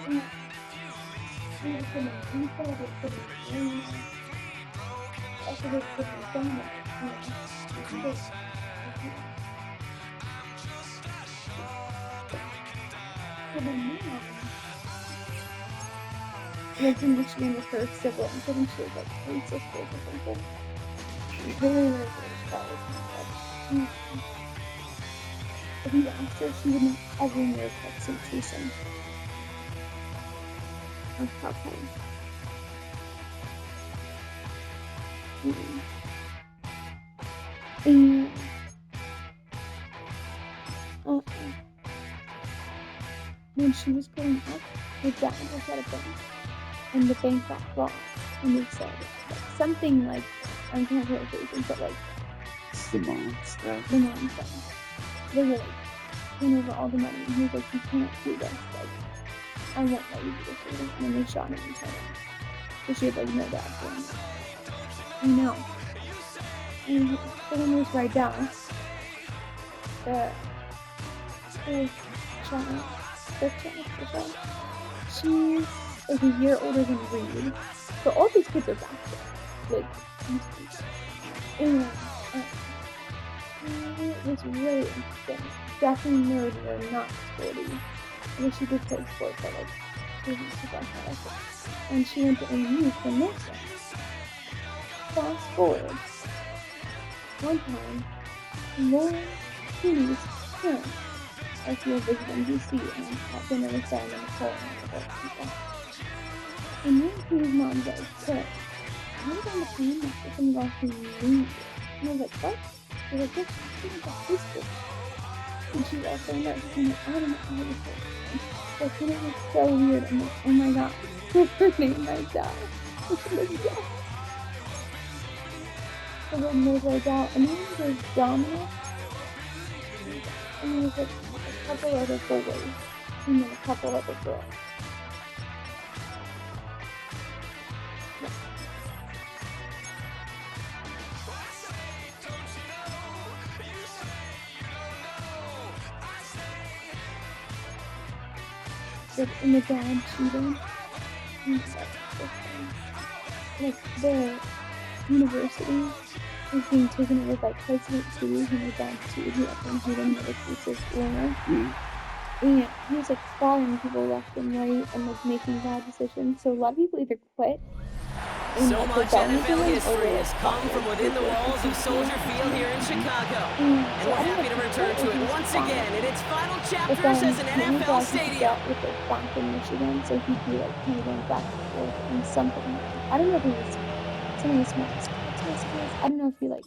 Yeah. And it's an instead of it putting rain, also they put in donuts, it's still, you know, so then now, lived in Michigan with her siblings. I think she has like three sisters or something. Very, very British college and stuff. And if you asked her, she would not ever make like some tuition or how come. And uh, when she was growing up, her dad was at a bank, and the bank got robbed. And they said like, something like, I'm kind of paraphrasing, but like The mom stuff. the mom said they were like turn over all the money, and he was like, you can't do this. Like, I won't let you do this. And then they shot him and killed him. So she had like no dad for him. I know. And the one was right down. The child, the child, she's like a year older than Reed. So all these kids are back there. Like, and it was really interesting. Definitely nerdy or not sporty. I wish she did play sports, but like, she wasn't super athletic. And she went to AU for nursing. Fast forward. One time, Lauren Cooney's parents are here visiting DC and at dinner with them and Nicole and all those people. And Lauren Cooney's mom goes, "Hey, I was on the plane with some guy who knew you." And I was like, "What?" She was like, "Yes, she was at high school." And she also knows, and like, I don't know how this works. Like, and it was so weird. I'm like, oh my god, what's her name? My dad. And she was like, yeah. So then there's like that, and then there's Dominic, and there's like a couple other boys, and then a couple other girls. Like, and the dad cheated, and stuff. Like, the university was being taken over by President Cruz, and the dad cheated. He up and he didn't know the racist owner. And he was like firing people left and right and like making bad decisions. So a lot of people either quit and So like much rebel NFL against history or has come from within the walls of Soldier Field here in Chicago. And we're happy to return to it once again in its final chapters as an NFL stadium. With like back in Michigan, so he'd be like kind of going back and forth and something. I don't know if it was some of the text messages. I don't know if he like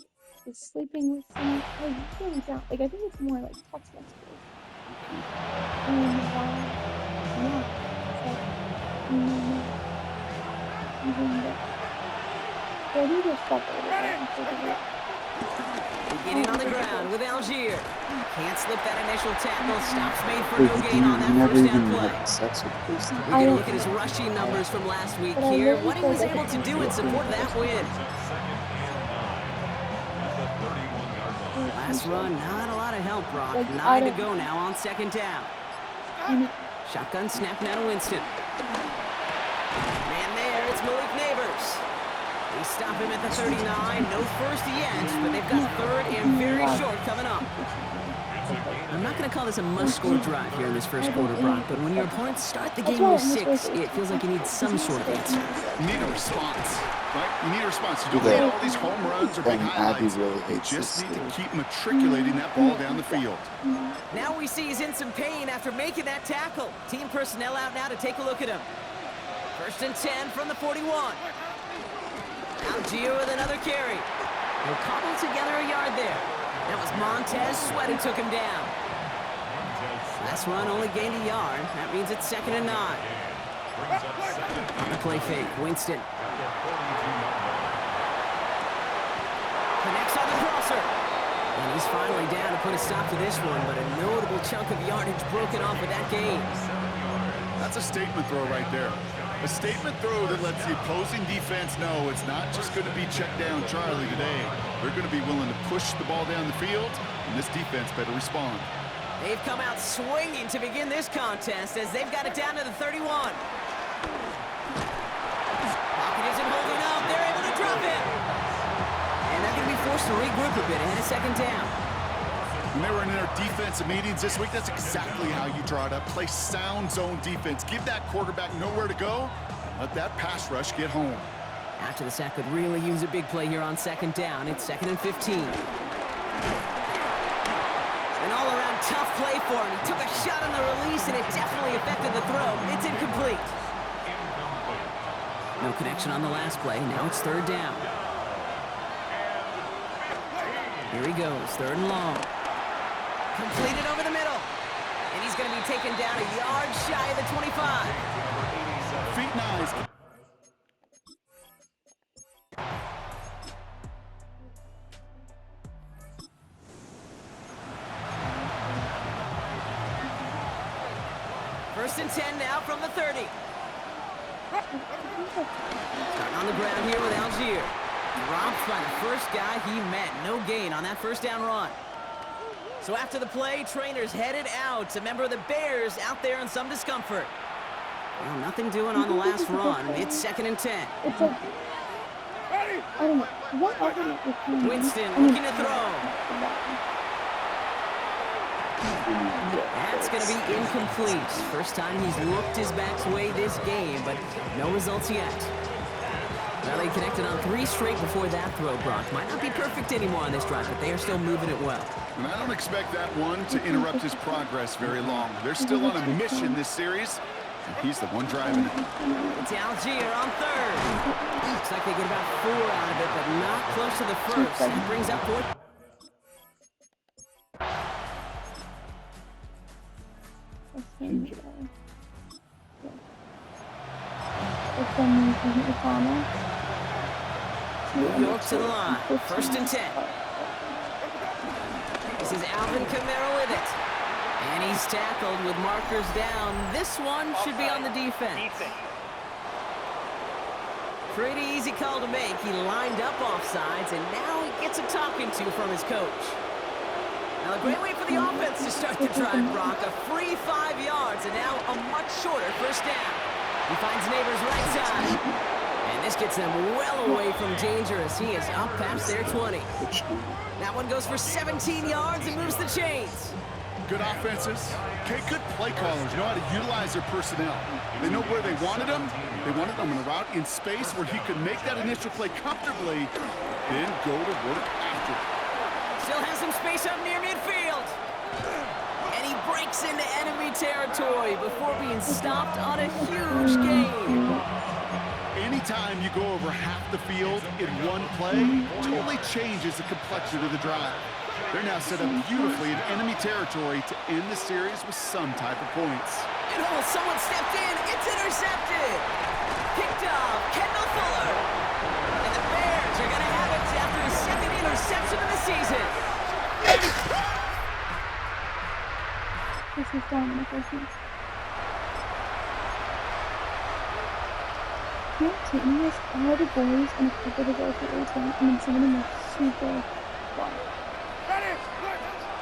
was sleeping with someone. I really don't. Like, I think it's more like text messages. And yeah, it's like, even the, so we just stuck over there. Beginning on the ground with Algier. Can't slip that initial tackle. Stops made for no gain on that never first even down play. had sex with Chris. We're going to look at his rushing numbers from last week here. What he was able to do in support of that win. Last run, not a lot of help, Brock. 9 to go now on second down. Shotgun snap now to Winston. Man there, it's Malik Neighbors. They stop him at the 39. No first yet, but they've got third and very short coming up. I'm not going to call this a must-score drive here in this first quarter, Brock, but when your opponents start the game with 6, it feels like you need some sort of answer. You need a response, right? You need a response. You don't need all these home runs or big highlights. You just need to keep matriculating that ball down the field. Now we see he's in some pain after making that tackle. Team personnel out now to take a look at him. First and 10 from the 41. Algier with another carry. He'll cobble together a yard there. That was Montez Sweat who took him down. Last run only gained a yard. That means it's 2nd and 9. On the play fake, Winston. Connects on the crosser. And he's finally down to put a stop to this one, but a notable chunk of yardage broken off with that gain. That's a statement throw right there. A statement throw that lets the opposing defense know it's not just going to be check down Charlie today. They're going to be willing to push the ball down the field, and this defense better respond. They've come out swinging to begin this contest as they've got it down to the 31. Pocket isn't holding up. They're able to drop it. And they're going to be forced to regroup a bit ahead of second down. When they were in their defensive meetings this week, that's exactly how you draw it up. Play sound zone defense. Give that quarterback nowhere to go. And let that pass rush get home. After the sack could really use a big play here on second down. It's 2nd and 15. An all-around tough play for him. He took a shot on the release, and it definitely affected the throw. It's incomplete. No connection on the last play. Now it's 3rd down. Here he goes, 3rd and long. Completed over the middle. And he's going to be taken down a yard shy of the 25. Feet nice. First and 10 now from the 30. Starting on the ground here with Algier. Dropped by the first guy he met. No gain on that first down run. So after the play, trainers headed out. A member of the Bears out there in some discomfort. Well, nothing doing on the last run. It's 2nd and 10. It's like, I don't know. What other Winston looking to throw. That's going to be incomplete. First time he's looked his back's way this game, but no results yet. Well, they connected on 3 straight before that throw, Brock. Might not be perfect anymore on this drive, but they are still moving it well. And I don't expect that one to interrupt his progress very long. They're still on a mission this series, and he's the one driving it. It's Algier on 3rd. Looks like they get about 4 out of it, but not close to the first. That brings up 4th. York to the line. 1st and 10. This is Alvin Kamara with it. And he's tackled with markers down. This one should be on the defense. Pretty easy call to make. He lined up offsides, and now he gets a talking to from his coach. Now a great way for the offense to start the drive, Brock. A free 5 yards, and now a much shorter first down. He finds Neighbors right side. And this gets them well away from danger as he is up past their 20. That one goes for 17 yards and moves the chains. Good offenses. Okay, good play callers know how to utilize their personnel. They know where they wanted them. They wanted them in a route in space where he could make that initial play comfortably, then go to work after. Still has some space up near midfield. And he breaks into enemy territory before being stopped on a huge gain. Anytime you go over half the field in one play, totally changes the complexion of the drive. They're now set up beautifully in enemy territory to end the series with some type of points. And someone stepped in. It's intercepted. Picked off Kendall Fuller. And the Bears are going to have it after his 2nd interception of the season. This is Dominic, I think. Your team has all the boys and a couple of the girls that are and then some of them are super fun.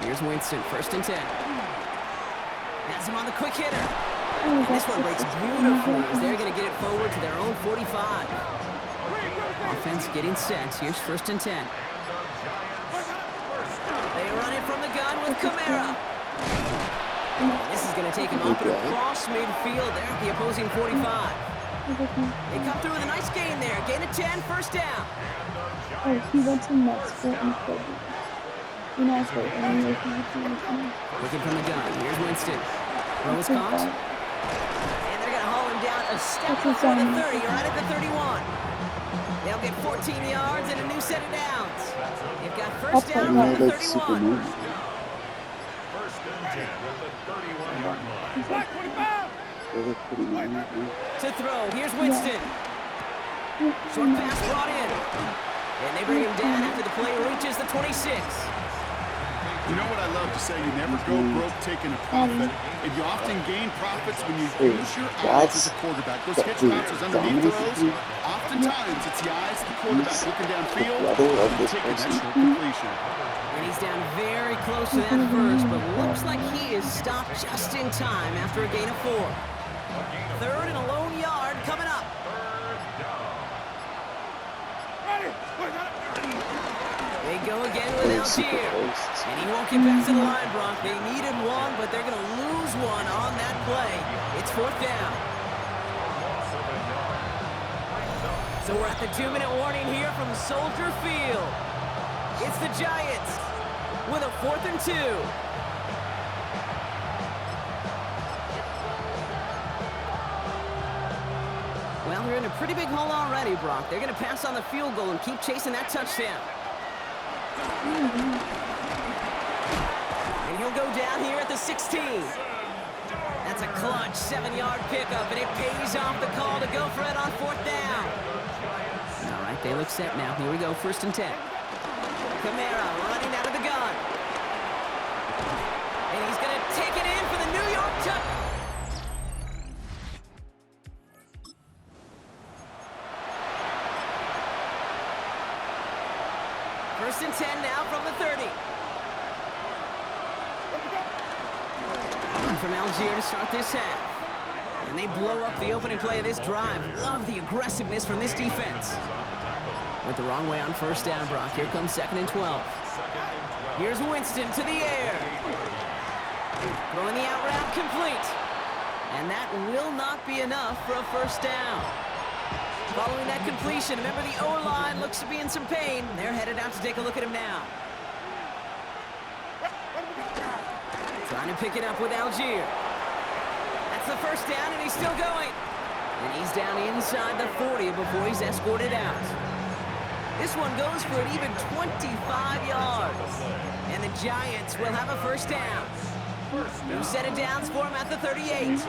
Here's Winston, 1st and 10. Has him on the quick hitter. Oh, And this one breaks beautifully as they're going to get it forward to their own 45. Offense getting set. Here's 1st and 10. They run it from the gun with Kamara. This is going to take him up and across midfield there at the opposing 45. They come through with a nice gain there. Gain of 10, first down. Oh, he went to med school in Kobe. You know, I was waiting on you. Looking from the gun. Here's Winston. Throw is caught. And they're going to haul him down a step before the 30, right at the 31. They'll get 14 yards and a new set of downs. They've got first down from the 31. To throw, here's Winston. Short pass brought in. And they bring him down after the play reaches the 26. You know what I love to say? You never go broke taking a profit, and you often gain profits when you use your eyes as a quarterback. Those hitch bounces underneath throws, Oftentimes, it's the eyes of the quarterback looking downfield brother of and this taking that person. short completion. And he's down very close to that first, but looks like he is stopped just in time after a gain of 4. 3rd and a lone yard coming up. They go again with Algier. And he won't get back to the line, Brock. They needed one, but they're going to lose one on that play. It's 4th down. So we're at the 2-minute warning here from Soldier Field. It's the Giants with a 4th and 2. Well, they're in a pretty big hole already, Brock. They're going to pass on the field goal and keep chasing that touchdown. And he'll go down here at the 16. That's a clutch 7-yard pickup, and it pays off the call to go for it on 4th down. All right, they look set now. Here we go, 1st and 10. Kamara running out of the gun. And he's going to take it in for the New York touchdown. First and 10 now from the 30. And from Algier to start this half. And they blow up the opening play of this drive. Love the aggressiveness from this defense. Went the wrong way on 1st down, Brock. Here comes 2nd and 12. Here's Winston to the air. Throwing the out route complete. And that will not be enough for a 1st down. Following that completion, remember the O-line looks to be in some pain. They're headed out to take a look at him now. Trying to pick it up with Algier. That's the 1st down, and he's still going. And he's down inside the 40 before he's escorted out. This one goes for an even 25 yards. And the Giants will have a 1st down. New set of downs for him at the 38. So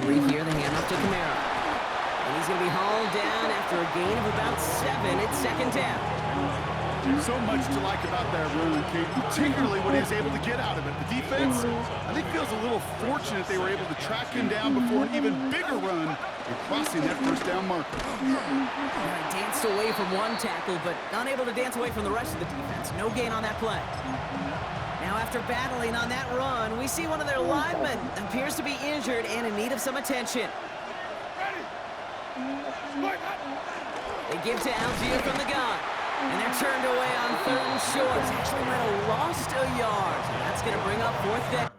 read here, the handoff to Kamara. And he's going to be hauled down after a gain of about 7 at 2nd down. So much to like about that run, Kate, particularly when he was able to get out of it. The defense, I think, feels a little fortunate they were able to track him down before an even bigger run and crossing that 1st down marker. Danced away from one tackle, but unable to dance away from the rest of the defense. No gain on that play. Now, after battling on that run, we see one of their linemen appears to be injured and in need of some attention. They give to Algier from the gun. And they're turned away on 3rd and short. Actually might have lost a yard. And that's going to bring up 4th down.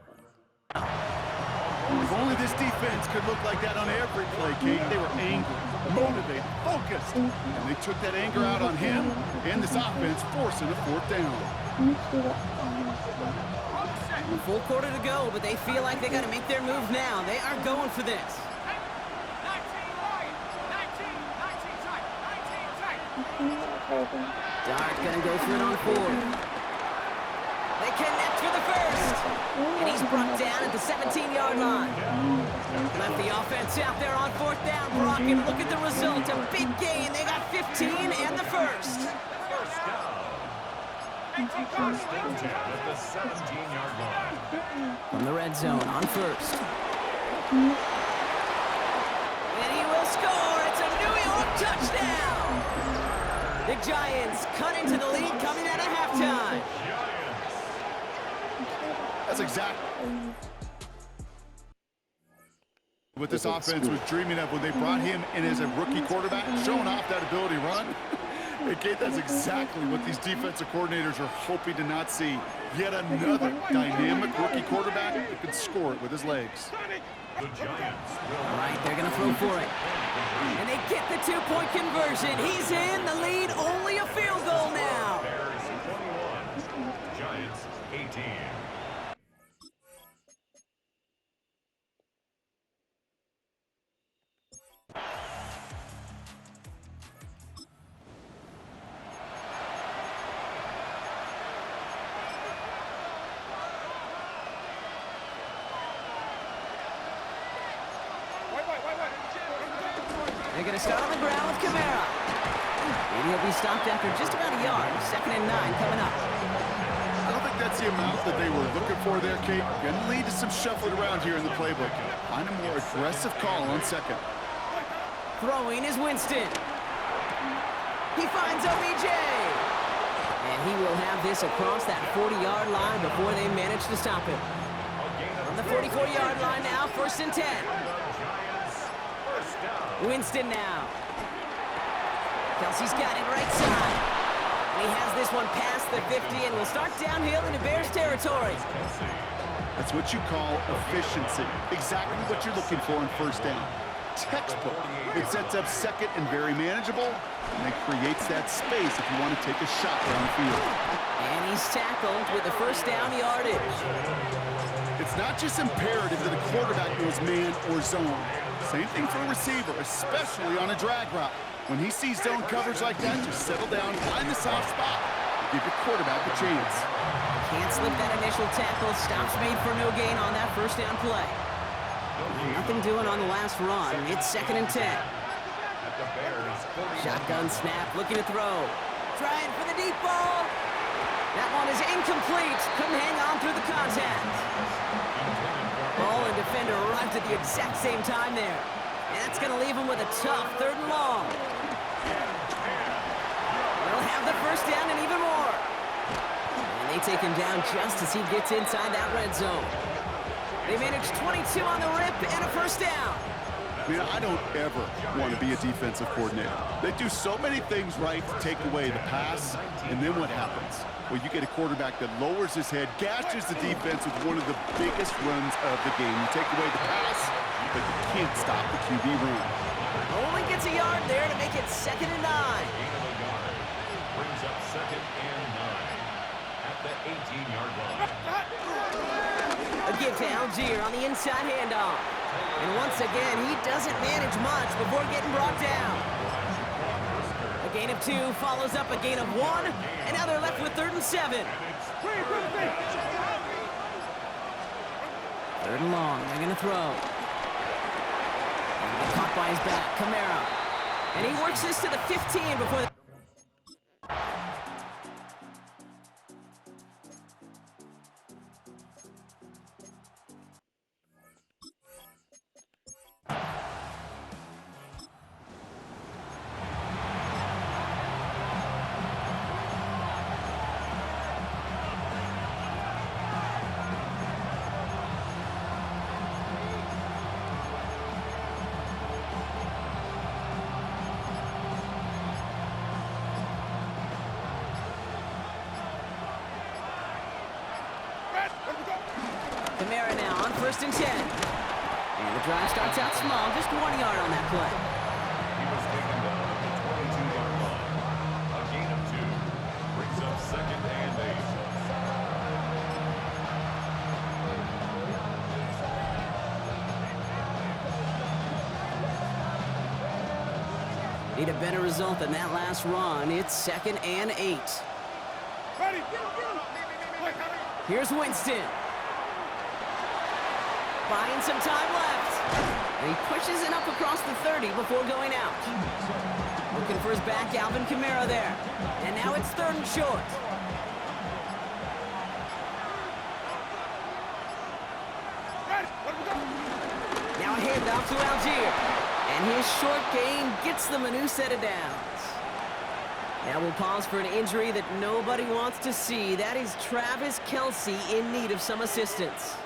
If only this defense could look like that on every play, Kate. They were angry, motivated, focused. And they took that anger out on him and this offense, forcing a 4th down. A full quarter to go, but they feel like they got to make their move now. They are going for this. Dart gonna go for it on 4th. They connect for the 1st. And he's brought down at the 17-yard line. Left the offense out there on 4th down, Brock, and look at the result. A big gain. They got 15 and the 1st. From the red zone on 1st. And he will score. It's a New York touchdown. The Giants cut into the lead coming out of halftime. That's exactly what this offense was dreaming of when they brought him in as a rookie quarterback, showing off that ability to run. Hey, Kate, that's exactly what these defensive coordinators are hoping to not see. Yet another dynamic rookie quarterback that can score it with his legs. All right, they're going to throw for it. And they get the 2-point conversion. He's in the lead, only a field goal now. Giants 18. They're going to start on the ground with Kamara. And he'll be stopped after just about a yard. 2nd and 9 coming up. I don't think that's the amount that they were looking for there, Kate? Going to lead to some shuffling around here in the playbook. Find a more aggressive call on second. Throwing is Winston. He finds OBJ. And he will have this across that 40-yard line before they manage to stop him. On the 44-yard line now, 1st and 10. Winston now. Kelsey's got it right side. And he has this one past the 50 and will start downhill into Bears territory. That's what you call efficiency. Exactly what you're looking for in 1st down. Textbook. It sets up second and very manageable, and it creates that space if you want to take a shot downfield. And he's tackled with the 1st down yardage. It's not just imperative that a quarterback knows man or zone. Same thing for a receiver, especially on a drag route. When he sees zone coverage like that, just settle down, find the soft spot, and give your quarterback a chance. Can't slip that initial tackle. Stops made for no gain on that 1st down play. Nothing doing on the last run. It's 2nd and 10. Shotgun snap, looking to throw. Trying for the deep ball. That one is incomplete. Couldn't hang on through the contact. Ball and defender arrived at the exact same time there. And that's going to leave him with a tough 3rd and long. They'll have the 1st down and even more. And they take him down just as he gets inside that red zone. They managed 22 on the rip and a 1st down. Man, I don't ever want to be a defensive coordinator. They do so many things right to take away the pass, and then what happens? Well, you get a quarterback that lowers his head, gashes the defense with one of the biggest runs of the game. You take away the pass, but you can't stop the QB run. Only gets a yard there to make it 2nd and 9. Brings up 2nd and 9 at the 18-yard line. A give to Algier on the inside handoff. And once again, he doesn't manage much before getting brought down. A gain of 2 follows up a gain of 1, and now they're left with 3rd and 7. 3rd and long, they're going to throw. And caught by his back, Kamara. And he works this to the 15 before the... Kamara now on 1st and 10. And the drive starts out small, just 1 yard on that play. He was taken down at the 22-yard line. A gain of 2 brings up 2nd and 8. Need a better result than that last run. It's 2nd and 8. Here's Winston. Buying some time left. And he pushes it up across the 30 before going out. Looking for his back, Alvin Kamara there. And now it's 3rd and short. Now a handoff to Algier. And his short gain gets them a new set of downs. Now we'll pause for an injury that nobody wants to see. That is Travis Kelce in need of some assistance.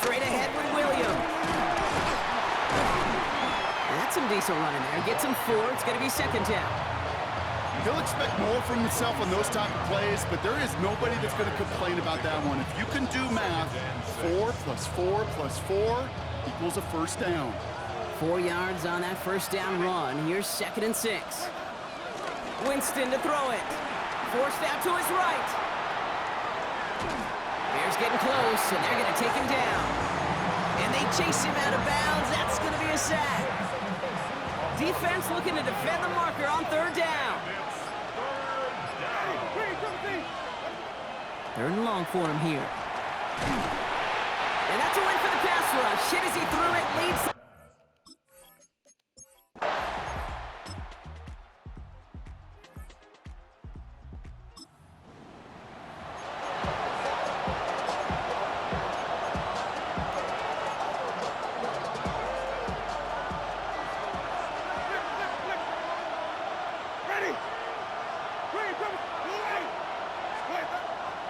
Straight ahead with Williams. That's some decent running there. Gets him 4. It's going to be 2nd down. He'll expect more from himself on those type of plays, but there is nobody that's going to complain about that one. If you can do math, 4 plus 4 plus 4 equals a 1st down. 4 yards on that 1st down run. Here's 2nd and 6. Winston to throw it. Forced out to his right. Bears getting close, and they're going to take him down. And they chase him out of bounds. That's going to be a sack. Defense looking to defend the marker on 3rd down. 3rd and long for him here. And that's a win for the pass rush. Hit as he threw it, leads.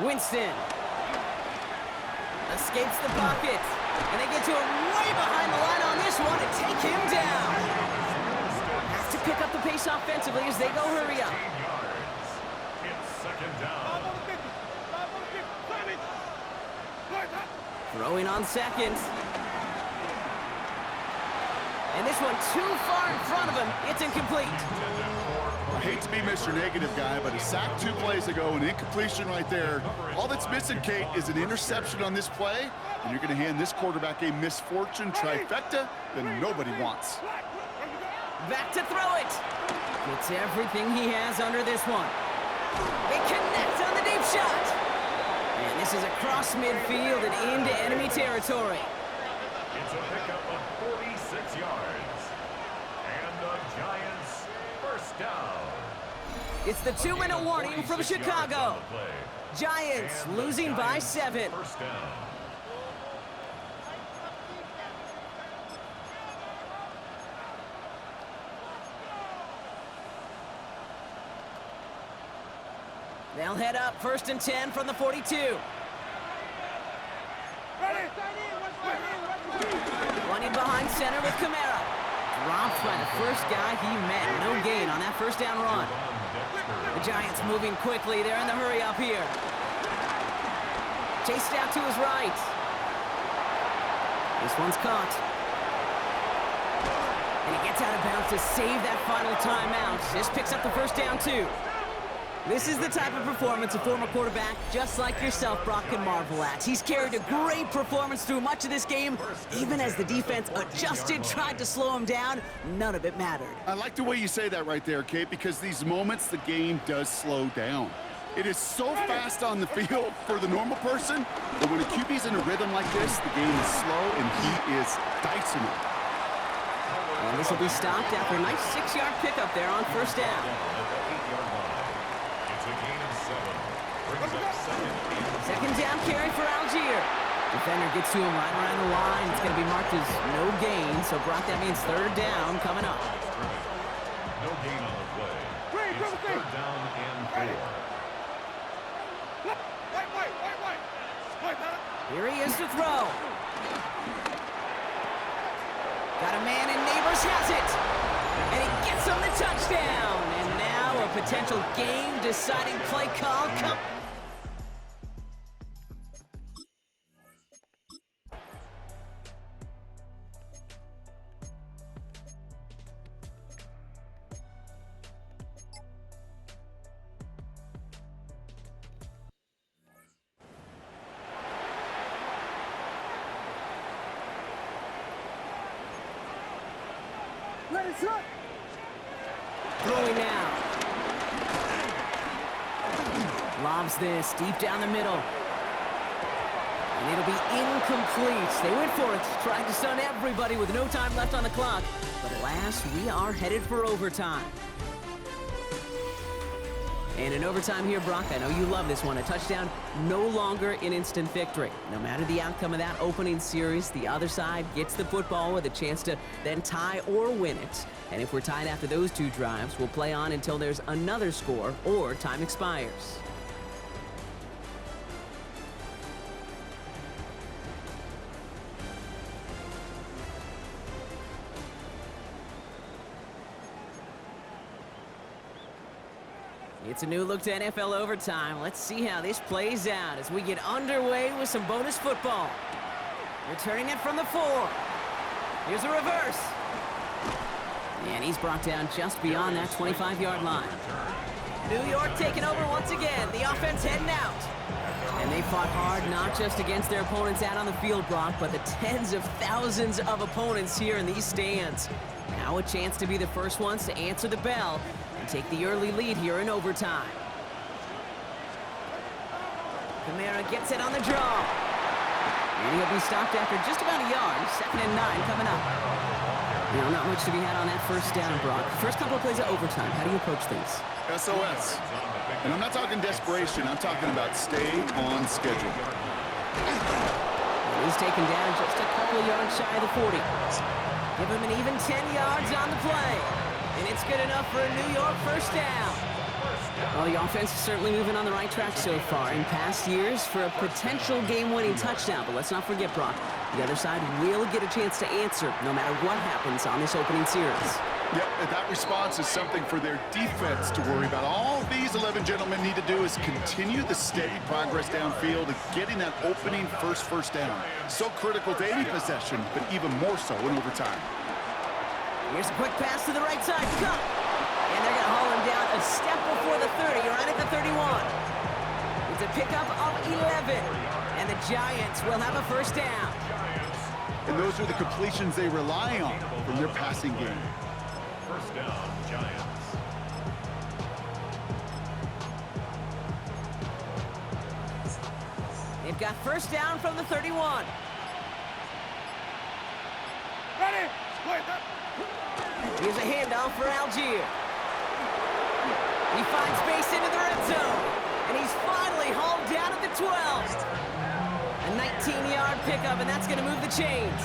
Winston escapes the pocket, and they get to him way behind the line on this one and take him down. Have to pick up the pace offensively as they go hurry up. It's second down. Throwing on second. And this one too far in front of him. It's incomplete. I hate to be Mr. Negative guy, but a sack 2 plays ago, an incompletion right there. All that's missing, Kate, is an interception on this play, and you're going to hand this quarterback a misfortune trifecta that nobody wants. Back to throw it. Gets everything he has under this one. They connect on the deep shot. And this is across midfield and into enemy territory. It's a pickup of 46 yards. And the Giants first down. It's the 2-minute warning from Chicago. Giants losing by 7. First down. They'll head up 1st and 10 from the 42. Running behind center with Kamara. Dropped by the first guy he met. No gain on that first down run. The Giants moving quickly. They're in the hurry up here. Chased out to his right. This one's caught. And he gets out of bounds to save that final timeout. This picks up the first down too. This is the type of performance a former quarterback, just like yourself, Brock, can marvel at. He's carried a great performance through much of this game. Even as the defense adjusted, tried to slow him down, none of it mattered. I like the way you say that right there, Kate, because these moments the game does slow down. It is so fast on the field for the normal person, but when a QB's in a rhythm like this, the game is slow and he is dicing it. And this will be stopped after a nice 6-yard pickup there on first down. Second down carry for Algier. Defender gets to him right around the line. It's going to be marked as no gain. So, Brock, that means 3rd down coming up. No gain on the play. It's 3rd down and 4. Here he is to throw. Got a man and Neighbors has it. And he gets on the touchdown. And now a potential game-deciding play call. Throwing now. Lobs this deep down the middle. And it'll be incomplete. They went for it. Tried to stun everybody with no time left on the clock. But alas, we are headed for overtime. And in overtime here, Brock, I know you love this one. A touchdown, no longer an instant victory. No matter the outcome of that opening series, the other side gets the football with a chance to then tie or win it. And if we're tied after those 2 drives, we'll play on until there's another score or time expires. It's a new look to NFL overtime. Let's see how this plays out as we get underway with some bonus football. Returning it from the 4. Here's a reverse. And he's brought down just beyond that 25-yard line. New York taking over once again. The offense heading out. And they fought hard not just against their opponents out on the field, Brock, but the tens of thousands of opponents here in these stands. Now a chance to be the first ones to answer the bell and take the early lead here in overtime. Kamara gets it on the draw. And he'll be stopped after just about a yard. 2nd and 9 coming up. You know, not much to be had on that first down, Brock. First couple of plays of overtime, how do you approach things? SOS. And I'm not talking desperation. I'm talking about stay on schedule. He's taken down just a couple of yards shy of the 40. Give him an even 10 yards on the play. And it's good enough for a New York first down. Well, the offense is certainly moving on the right track so far. In past years, for a potential game-winning touchdown. But let's not forget, Brock, the other side will get a chance to answer no matter what happens on this opening series. Yep, and that response is something for their defense to worry about. All these 11 gentlemen need to do is continue the steady progress downfield and getting that opening first down. So critical to any possession, but even more so in overtime. Here's a quick pass to the right side. Cut! And they're going to haul him down a step before the 30, right at the 31. It's a pickup of 11. And the Giants will have a first down. And those are the completions they rely on from their passing game. First down, Giants. They've got first down from the 31. Ready? Here's a handoff for Algier. He finds space into the red zone. And he's finally hauled down at the 12. A 19-yard pickup, and that's going to move the chains.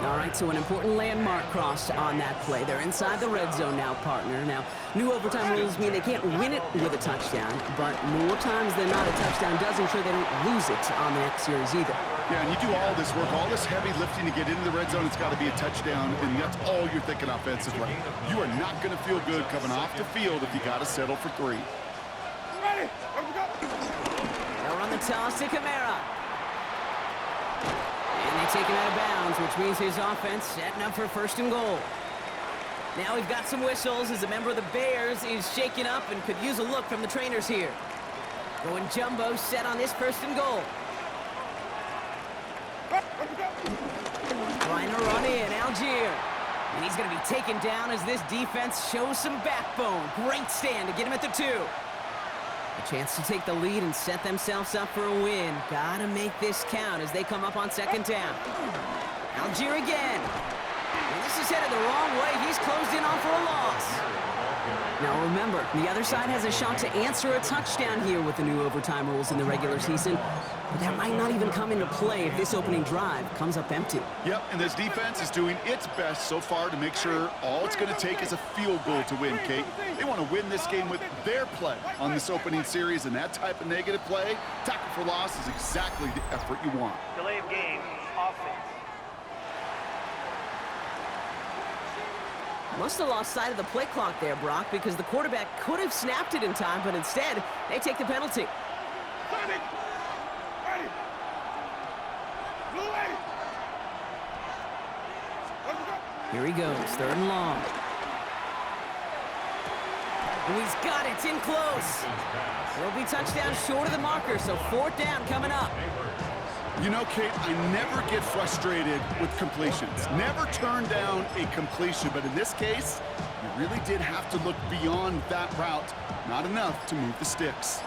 All right, so an important landmark crossed on that play. They're inside the red zone now, partner. Now, new overtime rules mean they can't win it with a touchdown, but more times than not, a touchdown does ensure they don't lose it on the next series either. Yeah, and you do all this work, all this heavy lifting to get into the red zone, it's got to be a touchdown, and that's all you're thinking offensively. You are not going to feel good coming off the field if you got to settle for 3. Ready? They'll run the toss to Kamara. And they take him out of bounds, which means his offense setting up for first and goal. Now we've got some whistles as a member of the Bears is shaken up and could use a look from the trainers here. Going jumbo set on this first and goal. Trying to run in, Algier. And he's going to be taken down as this defense shows some backbone. Great stand to get him at the 2. A chance to take the lead and set themselves up for a win. Gotta make this count as they come up on second down. Algier again. And this is headed the wrong way. He's closed in on for a loss. Now remember, the other side has a shot to answer a touchdown here with the new overtime rules in the regular season. But that might not even come into play if this opening drive comes up empty. Yep, and this defense is doing its best so far to make sure all it's going to take is a field goal to win, Kate. They want to win this game with their play on this opening series, and that type of negative play, tackle for loss, is exactly the effort you want. Delay of game, offense. Must have lost sight of the play clock there, Brock, because the quarterback could have snapped it in time, but instead, they take the penalty. Here he goes, third and long. And he's got it, it's in close. There'll be touchdown short of the marker, so fourth down coming up. You know, Kate, I never get frustrated with completions. Never turn down a completion, but in this case, you really did have to look beyond that route. Not enough to move the sticks.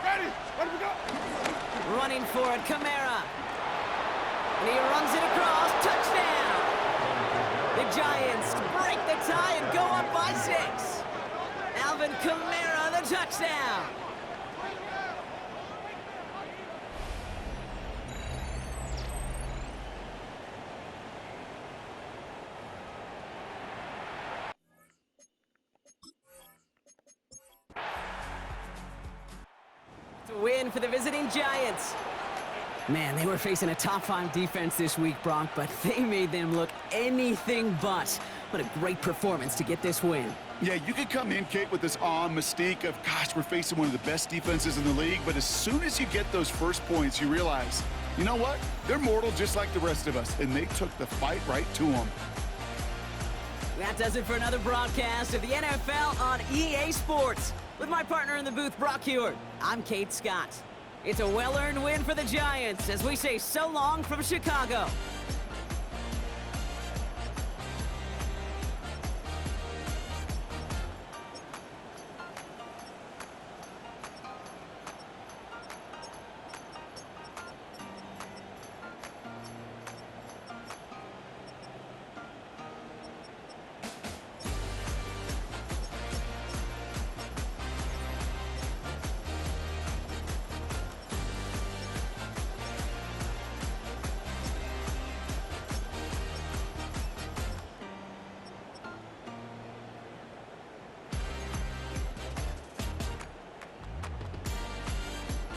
Ready? Let me go. Running for it, Kamara. And he runs it across, touchdown! The Giants break the tie and go up by 6. Alvin Kamara, the touchdown! It's a win for the visiting Giants. Man, they were facing a top-5 defense this week, Brock, but they made them look anything but. What a great performance to get this win. Yeah, you could come in, Kate, with this awe and mystique of, gosh, we're facing one of the best defenses in the league, but as soon as you get those first points, you realize, you know what? They're mortal just like the rest of us, and they took the fight right to them. That does it for another broadcast of the NFL on EA Sports. With my partner in the booth, Brock Heward, I'm Kate Scott. It's a well-earned win for the Giants as we say so long from Chicago.